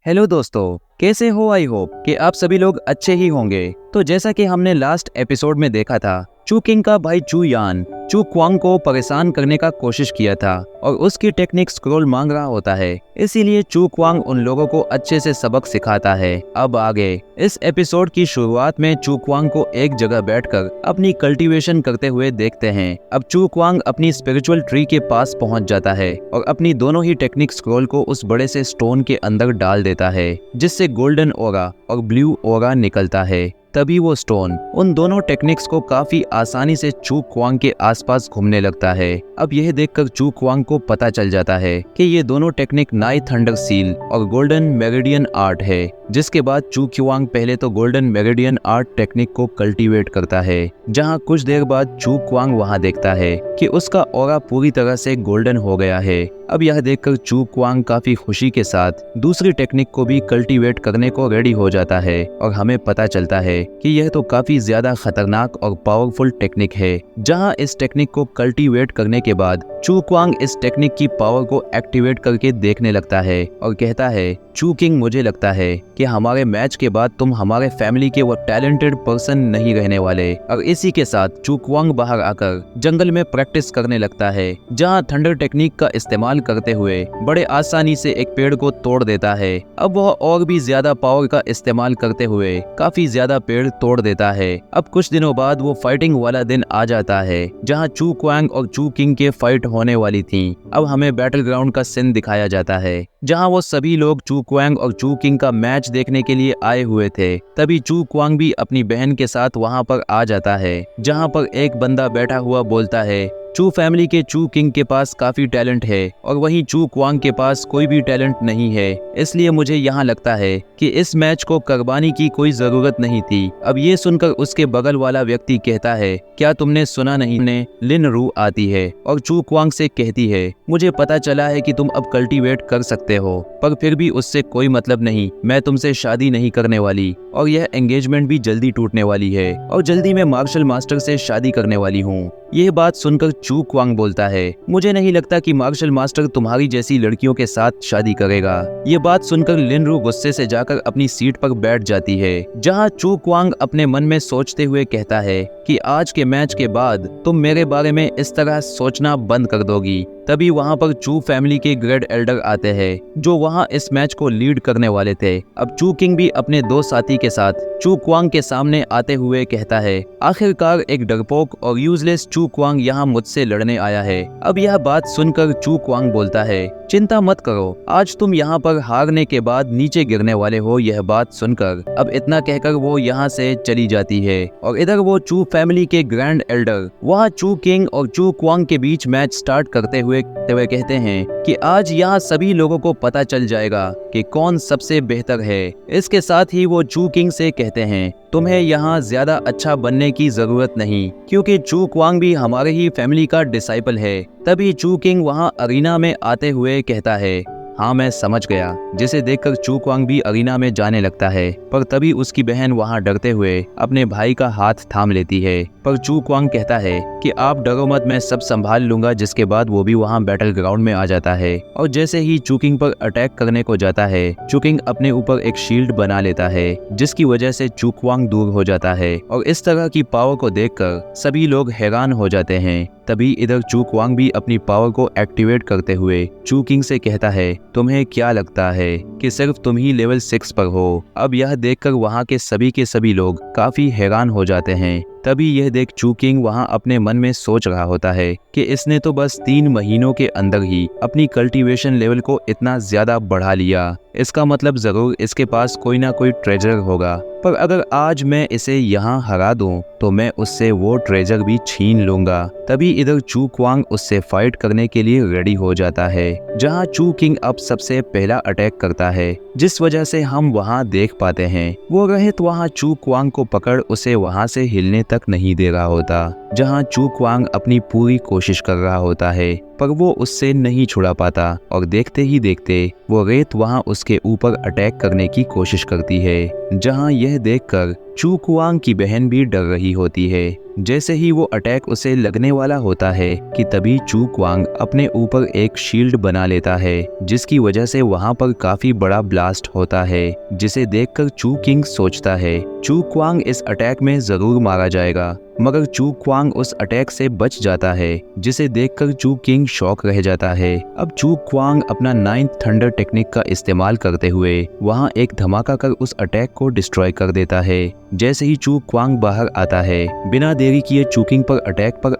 Hello दोस्तों, कैसे हो? आई होप कि आप सभी लोग अच्छे ही होंगे। तो जैसा कि हमने लास्ट एपिसोड में देखा था, चू किंग का भाई चू यान चू क्वांग को परेशान करने का कोशिश किया था और उसकी टेक्निक स्क्रॉल मांग रहा होता है। इसीलिए चू क्वांग उन लोगों को अच्छे से सबक सिखाता है। अब आगे इस एपिसोड की शुरुआत में चू क्वांग को एक जगह बैठकर अपनी कल्टीवेशन करते हुए देखते हैं। अब चू क्वांग अपनी स्पिरिचुअल ट्री के पास पहुंच जाता है और अपनी दोनों ही टेक्निक स्क्रॉल को उस बड़े से स्टोन के अंदर डाल देता है, जिससे गोल्डन ओरा और ब्लू ओरा निकलता है। तभी वो स्टोन उन दोनों टेक्निक्स को काफी आसानी से चू क्वांग के आसपास घूमने लगता है। अब यह देखकर चू क्वांग को पता चल जाता है कि ये दोनों टेक्निक नाइट थंडर सील और गोल्डन मेरिडियन आर्ट है। जिसके बाद चू क्वांग पहले तो गोल्डन मेरिडियन आर्ट टेक्निक को कल्टीवेट करता है, जहां कुछ देर बाद चू क्वांग वहां देखता है कि उसका ऑरा पूरी तरह से गोल्डन हो गया है। अब यह देखकर चू क्वांग काफी खुशी के साथ दूसरी टेक्निक को भी कल्टीवेट करने को रेडी हो जाता है और हमें पता चलता है कि यह तो काफी ज्यादा खतरनाक और पावरफुल टेक्निक है। जहां इस टेक्निक को कल्टीवेट करने के बाद चू क्वांग इस टेक्निक की पावर को एक्टिवेट करके देखने लगता है और कहता है, चू किंग, मुझे लगता है कि हमारे मैच के बाद तुम हमारे फैमिली के वो टैलेंटेड पर्सन नहीं रहने वाले। और इसी के साथ चू क्वांग बाहर आकर जंगल में प्रैक्टिस करने लगता है, जहां थंडर टेक्निक का इस्तेमाल करते हुए बड़े आसानी से एक पेड़ को तोड़ देता है। अब वह और भी ज्यादा पावर का इस्तेमाल करते हुए काफी ज्यादा पेड़ तोड़ देता है। अब कुछ दिनों बाद वो फाइटिंग वाला दिन आ जाता है, जहां चू क्वांग और चू किंग के फाइट होने वाली थी। अब हमें बैटल ग्राउंड का सीन दिखाया जाता है, जहां वो सभी लोग चू क्वांग और चू किंग का मैच देखने के लिए आए हुए थे। तभी चू क्वांग भी अपनी बहन के साथ वहां पर आ जाता है, जहां पर एक बंदा बैठा हुआ बोलता है, चू फैमिली के चू किंग के पास काफी टैलेंट है और वहीं चू क्वांग के पास कोई भी टैलेंट नहीं है। इसलिए मुझे यहाँ लगता है कि इस मैच को करवाने की कोई जरूरत नहीं थी। अब ये सुनकर उसके बगल वाला व्यक्ति कहता है, क्या तुमने सुना नहीं? ने लिन रू आती है और चू क्वांग से कहती है, मुझे पता चला है कि तुम अब कल्टीवेट कर सकते हो, पर फिर भी उससे कोई मतलब नहीं। मैं तुमसे शादी नहीं करने वाली और यह एंगेजमेंट भी जल्दी टूटने वाली है और जल्दी मैं मार्शल मास्टर से शादी करने वाली हूँ। यह बात सुनकर चू क्वांग बोलता है, मुझे नहीं लगता कि मार्शल मास्टर तुम्हारी जैसी लड़कियों के साथ शादी करेगा। ये बात सुनकर लिन रू गुस्से से जाकर अपनी सीट पर बैठ जाती है, जहां चू क्वांग अपने मन में सोचते हुए कहता है कि आज के मैच के बाद तुम मेरे बारे में इस तरह सोचना बंद कर दोगी। तभी वहां पर चू फैमिली के ग्रेट एल्डर आते हैं, जो वहां इस मैच को लीड करने वाले थे। अब चू किंग भी अपने दो साथी के साथ चू क्वांग के सामने आते हुए कहता है, आखिरकार एक डरपोक और यूजलेस चू क्वांग यहाँ मुझसे लड़ने आया है। अब यह बात सुनकर चू क्वांग बोलता है, चिंता मत करो, आज तुम यहाँ पर हारने के बाद नीचे गिरने वाले हो। यह बात सुनकर अब इतना कहकर वो यहाँ से चली जाती है और इधर वो चू फैमिली के ग्रैंड एल्डर वहाँ चू किंग और चू क्वांग के बीच मैच स्टार्ट करते हुए कहते हैं कि आज यहाँ सभी लोगों को पता चल जाएगा कि कौन सबसे बेहतर है। इसके साथ ही वो चू किंग से कहते हैं, तुम्हें यहाँ ज्यादा अच्छा बनने की जरूरत नहीं, क्योंकि चू क्वांग भी हमारे ही फैमिली का डिसाइपल है। तभी चू किंग वहाँ अरीना में आते हुए कहता है, हाँ मैं समझ गया। जिसे देखकर चू क्वांग भी अरीना में जाने लगता है, पर तभी उसकी बहन वहाँ डरते हुए अपने भाई का हाथ थाम लेती है। पर चू क्वांग कहता है कि आप डरो मत, मैं सब संभाल लूंगा। जिसके बाद वो भी वहाँ बैटल ग्राउंड में आ जाता है और जैसे ही चू किंग पर अटैक करने को जाता है, चू किंग अपने ऊपर एक शील्ड बना लेता है, जिसकी वजह से चू क्वांग दूर हो जाता है। और इस तरह की पावर को देखकर सभी लोग हैरान हो जाते हैं। तभी इधर चू क्वांग भी अपनी पावर को एक्टिवेट करते हुए चू किंग से कहता है, तुम्हें क्या लगता है कि सिर्फ तुम ही लेवल 6 पर हो? अब यह देखकर वहाँ के सभी लोग काफी हैरान हो जाते हैं। तभी यह देख चू किंग वहाँ अपने मन में सोच रहा होता है कि इसने तो बस 3 महीनों के अंदर ही अपनी कल्टीवेशन लेवल को इतना ज्यादा बढ़ा लिया। इसका मतलब जरूर इसके पास कोई ना कोई ट्रेजर होगा, पर अगर आज मैं इसे यहाँ हरा दूं तो मैं उससे वो ट्रेजर भी छीन लूंगा। तभी इधर चू क्वांग उससे फाइट करने के लिए रेडी हो जाता है, जहाँ चू किंग अब सबसे पहला अटैक करता है, जिस वजह से हम वहाँ देख पाते हैं वो रहित वहाँ चू क्वांग को पकड़ उसे वहाँ से हिलने तक नहीं दे रहा होता, जहाँ चू क्वांग अपनी पूरी कोशिश कर रहा होता है पर वो उससे नहीं छुड़ा पाता और देखते ही देखते वो रेत वहाँ उसके ऊपर अटैक करने की कोशिश करती है, जहाँ यह देखकर चू कुआंग की बहन भी डर रही होती है। जैसे ही वो अटैक उसे लगने वाला होता है कि तभी चू कुआंग अपने ऊपर एक शील्ड बना लेता है, जिसकी वजह से वहाँ पर काफी बड़ा ब्लास्ट होता है, जिसे देखकर चू किंग सोचता है चू कुआंग इस अटैक में जरूर मारा जाएगा, मगर चू कुआंग उस अटैक से बच जाता है, जिसे देखकर चू किंग शॉक रह जाता है। अब चू कुआंग अपना 9th थंडर टेक्निक का इस्तेमाल करते हुए वहाँ एक धमाका कर उस अटैक को डिस्ट्रॉय कर देता है। जैसे ही चू कुआंग बाहर आता है, बिना देरी किए चू किंग पर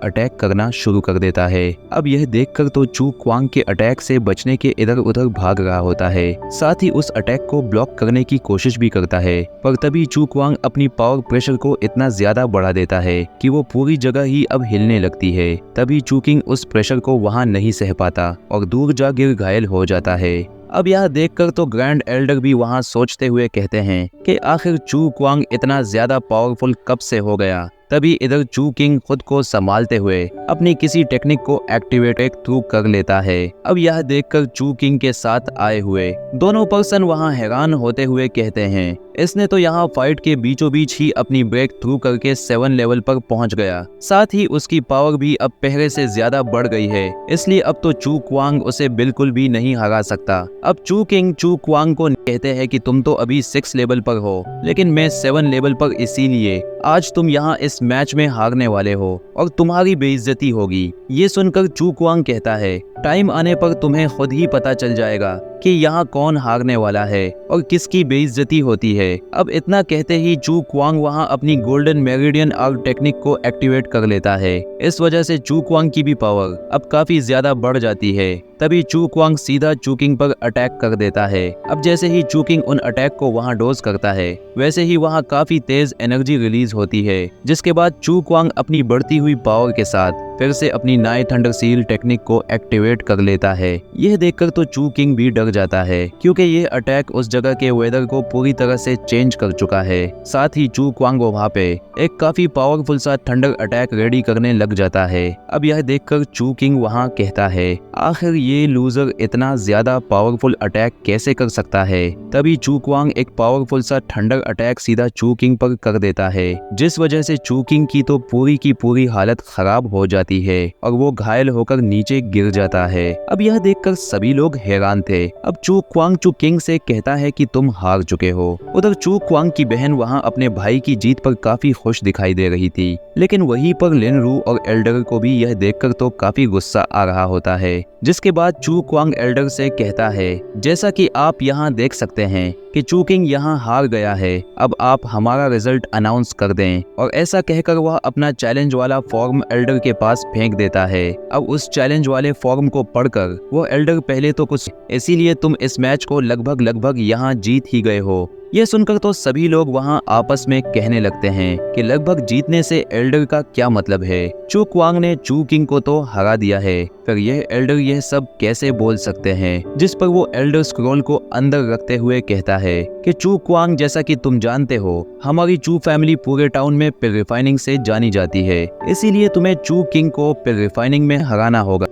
अटैक करना शुरू कर देता है। अब यह देखकर तो चू कुआंग के अटैक से बचने के इधर उधर भाग रहा होता है, साथ ही उस अटैक को ब्लॉक करने की कोशिश भी करता है, पर तभी चू कुआंग अपनी पावर प्रेशर को इतना ज्यादा बढ़ा देता है कि वो पूरी जगह ही अब हिलने लगती है। तभी चू किंग उस प्रेशर को वहां नहीं सह पाता और दूर जा गिर घायल हो जाता है। अब यह देखकर तो ग्रैंड एल्डर भी वहां सोचते हुए कहते हैं कि आखिर चू कुआंग इतना ज्यादा पावरफुल कब से हो गया। तभी इधर चू किंग खुद को संभालते हुए अपनी किसी टेक्निक को एक्टिवेट थ्रू कर लेता है। अब यह देखकर चू किंग के साथ आए हुए दोनों पर्सन वहां हैरान होते हुए कहते हैं, इसने तो यहाँ फाइट के बीचों बीच ही अपनी ब्रेक थ्रू करके 7 लेवल पर पहुंच गया, साथ ही उसकी पावर भी अब पहले से ज्यादा बढ़ गई है, इसलिए अब तो चू कुआंग उसे बिल्कुल भी नहीं हरा सकता। अब चू किंग चू कुआंग को कहते हैं कि तुम तो अभी 6 लेवल पर हो, लेकिन मैं 7 लेवल पर, इसीलिए आज तुम यहाँ इस मैच में हारने वाले हो और तुम्हारी बेइज्जती होगी। ये सुनकर चू कुआंग कहता है, टाइम आने पर तुम्हें खुद ही पता चल जाएगा कि यहाँ कौन हारने वाला है और किसकी बेइज्जती होती है। अब इतना कहते ही चू कुआंग वहाँ अपनी गोल्डन मेरिडियन आर्क टेक्निक को एक्टिवेट कर लेता है। इस वजह से चू कुआंग की भी पावर अब काफी ज्यादा बढ़ जाती है। तभी चू कुआंग सीधा चू किंग पर अटैक कर देता है। अब जैसे ही चू किंग उन अटैक को वहाँ डोज करता है, वैसे ही वहाँ काफी तेज एनर्जी रिलीज होती है, जिसके बाद चू कुआंग अपनी बढ़ती हुई पावर के साथ फिर से अपनी 9 थंडर सील टेक्निक को एक्टिवेट कर लेता है। यह देखकर तो चू किंग भी डर जाता है, क्योंकि यह अटैक उस जगह के वेदर को पूरी तरह से चेंज कर चुका है। साथ ही चू कुआंग वहाँ पे एक काफी पावरफुल सा थंडर अटैक रेडी करने लग जाता है। अब यह देखकर चू किंग वहाँ कहता है, आखिर ये लूजर इतना ज्यादा पावरफुल अटैक कैसे कर सकता है। तभी चू कुआंग एक पावरफुल सा थंडर अटैक सीधा चू किंग पर कर देता है, जिस वजह से चू किंग की तो पूरी की पूरी हालत खराब हो जाती है और वो घायल होकर नीचे गिर जाता है। अब यह देखकर सभी लोग हैरान थे। अब चू कुआंग चू किंग से कहता है कि तुम हार चुके हो। उधर चू कुआंग की बहन वहाँ अपने भाई की जीत पर काफी खुश दिखाई दे रही थी, लेकिन वहीं पर लिन रू और एल्डर को भी यह देखकर तो काफी गुस्सा आ रहा होता है। जिसके बाद चू कुआंग एल्डर से कहता है, जैसा कि आप यहाँ देख सकते हैं कि चू किंग यहाँ हार गया है, अब आप हमारा रिजल्ट अनाउंस कर दें। और ऐसा कहकर वह अपना चैलेंज वाला फॉर्म एल्डर के पास फेंक देता है। अब उस चैलेंज वाले फॉर्म को पढ़कर वो एल्डर पहले तो कुछ, इसीलिए तुम इस मैच को लगभग यहाँ जीत ही गए हो। यह सुनकर तो सभी लोग वहां आपस में कहने लगते हैं कि लगभग जीतने से एल्डर का क्या मतलब है। चू कुआंग ने चू किंग को तो हरा दिया है, फिर यह एल्डर यह सब कैसे बोल सकते हैं। जिस पर वो एल्डर स्क्रॉल को अंदर रखते हुए कहता है कि चू कुआंग, जैसा कि तुम जानते हो, हमारी चू फैमिली पूरे टाउन में पिल रिफाइनिंग से जानी जाती है, इसीलिए तुम्हें चू किंग को पिल रिफाइनिंग में हराना होगा।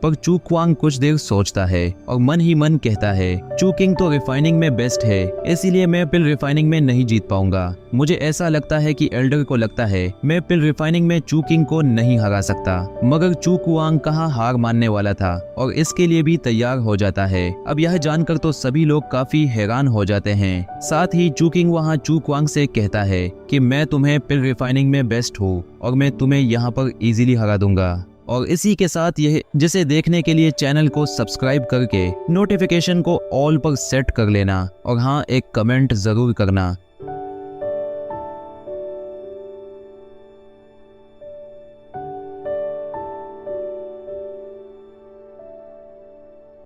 पर चू कुआंग कुछ देर सोचता है और मन ही मन कहता है, चू किंग तो रिफाइनिंग में बेस्ट है, इसीलिए मैं पिल रिफाइनिंग में नहीं जीत पाऊंगा। मुझे ऐसा लगता है कि एल्डर को लगता है मैं पिल रिफाइनिंग में चू किंग को नहीं हरा सकता। मगर चू कुआंग कहाँ हार मानने वाला था और इसके लिए भी तैयार हो जाता है। अब यह जानकर तो सभी लोग काफी हैरान हो जाते हैं। साथ ही चू किंग वहाँ चू कुआंग से कहता है कि मैं तुम्हें पिल रिफाइनिंग में बेस्ट हूँ और मैं तुम्हें यहाँ पर इजीली हरा दूंगा। और इसी के साथ यह जिसे देखने के लिए चैनल को सब्सक्राइब करके नोटिफिकेशन को ऑल पर सेट कर लेना और हाँ, एक कमेंट जरूर करना।